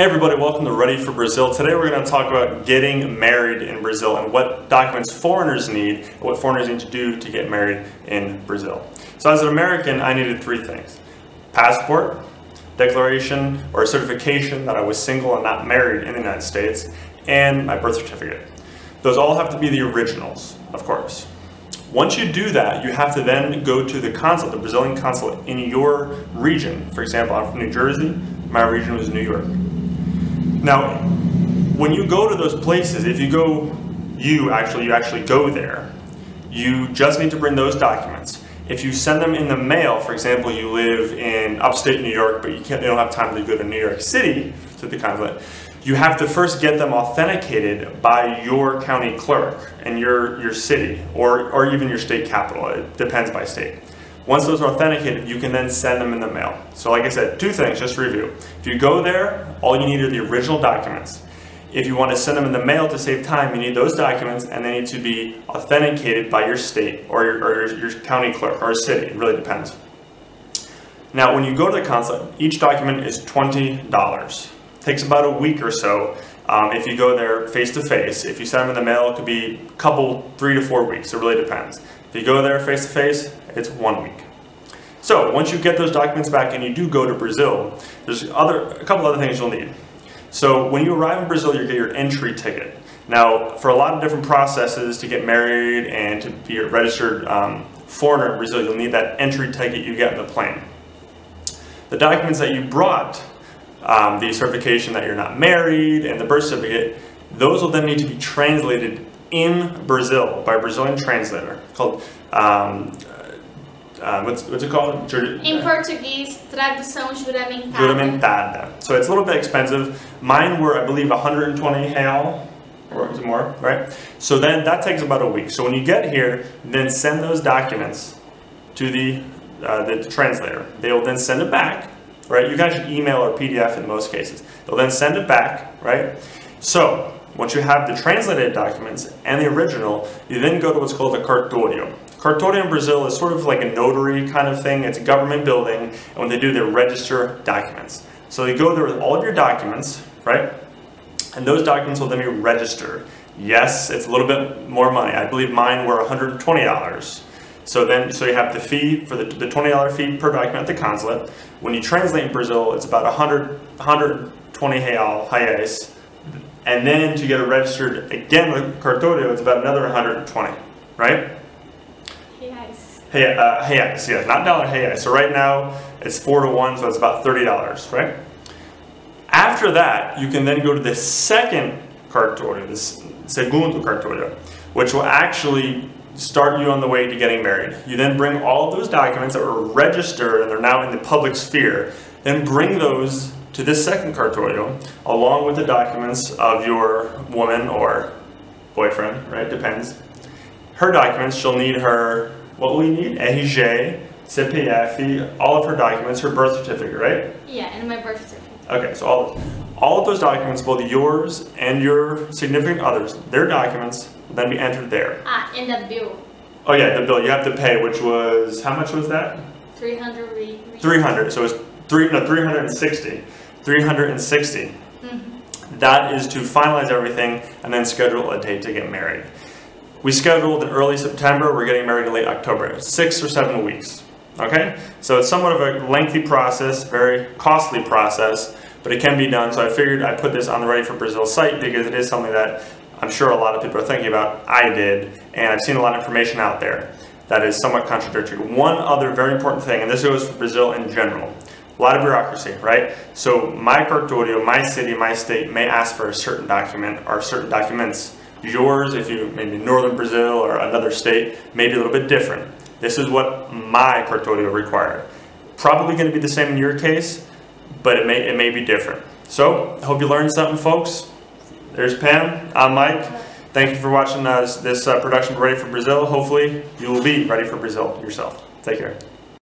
Hey everybody, welcome to Ready for Brazil. Today we're going to talk about getting married in Brazil and what documents foreigners need and what foreigners need to do to get married in Brazil. So as an American, I needed three things: passport, declaration or certification that I was single and not married in the United States, and my birth certificate. Those all have to be the originals, of course. Once you do that, you have to then go to the consulate, the Brazilian consulate in your region. For example, I'm from New Jersey, my region was New York. Now, when you go to those places, if you actually go there, you just need to bring those documents. If you send them in the mail, for example, you live in upstate New York, but you don't have time to go to New York City to the consulate, you have to first get them authenticated by your county clerk in your city or even your state capital. It depends by state. Once those are authenticated, you can then send them in the mail. So like I said, two things, just to review. If you go there, all you need are the original documents. If you want to send them in the mail to save time, you need those documents and they need to be authenticated by your state or your county clerk or city. It really depends. Now, when you go to the consulate, each document is $20. It takes about a week or so if you go there face-to-face. If you send them in the mail, it could be a couple, 3 to 4 weeks. It really depends. If you go there face-to-face, it's 1 week. So once you get those documents back and you do go to Brazil, there's a couple other things you'll need. So when you arrive in Brazil, you get your entry ticket. Now, for a lot of different processes to get married and to be a registered foreigner in Brazil, you'll need that entry ticket you get in the plane. The documents that you brought, the certification that you're not married and the birth certificate, those will then need to be translated in Brazil by a Brazilian translator called, what's it called? In Portuguese, tradução juramentada. Juramentada. So it's a little bit expensive. Mine were, I believe, 120 real, or more, right? So then that takes about a week. So when you get here, then send those documents to the translator. They will then send it back, right? You guys should email or PDF in most cases. They'll then send it back, right? So once you have the translated documents and the original, you then go to what's called a cartório. Cartório in Brazil is sort of like a notary kind of thing. It's a government building, and what they do, they register documents. So you go there with all of your documents, right? And those documents will then be registered. Yes, it's a little bit more money. I believe mine were $120. So you have the fee for the $20 fee per document at the consulate. When you translate in Brazil, it's about 120 reais. And then to get it registered again with cartório, it's about another 120, right? Reais, yeah, not dollar reais. So right now it's 4 to 1, so it's about $30, right? After that, you can then go to the second cartório, this segundo cartório, which will actually start you on the way to getting married. You then bring all of those documents that were registered and they're now in the public sphere, then bring those to this second cartório, along with the documents of your woman or boyfriend, right? Depends. Her documents, she'll need her, what will you need? RG, CPF, all of her documents, her birth certificate, right? Yeah, and my birth certificate. Okay, so all of those documents, both yours and your significant others, their documents will then be entered there. And the bill. Oh yeah, the bill you have to pay, which was, how much was that? 300. 300, so it's 360. 360. Mm-hmm. That is to finalize everything and then schedule a date to get married. We scheduled in early September, we're getting married in late October. 6 or 7 weeks, okay? So it's somewhat of a lengthy process, very costly process, but it can be done. So I figured I'd put this on the Ready for Brazil site because it is something that I'm sure a lot of people are thinking about. I did, and I've seen a lot of information out there that is somewhat contradictory. One other very important thing, and this goes for Brazil in general, a lot of bureaucracy, right? So my cartório, my city, my state may ask for a certain document or certain documents. Yours, if you maybe northern Brazil or another state, may be a little bit different. This is what my cartório required. Probably going to be the same in your case, but it may be different. So I hope you learned something, folks. There's Pam. I'm Mike. Thank you for watching this production of Ready for Brazil. Hopefully you will be ready for Brazil yourself. Take care.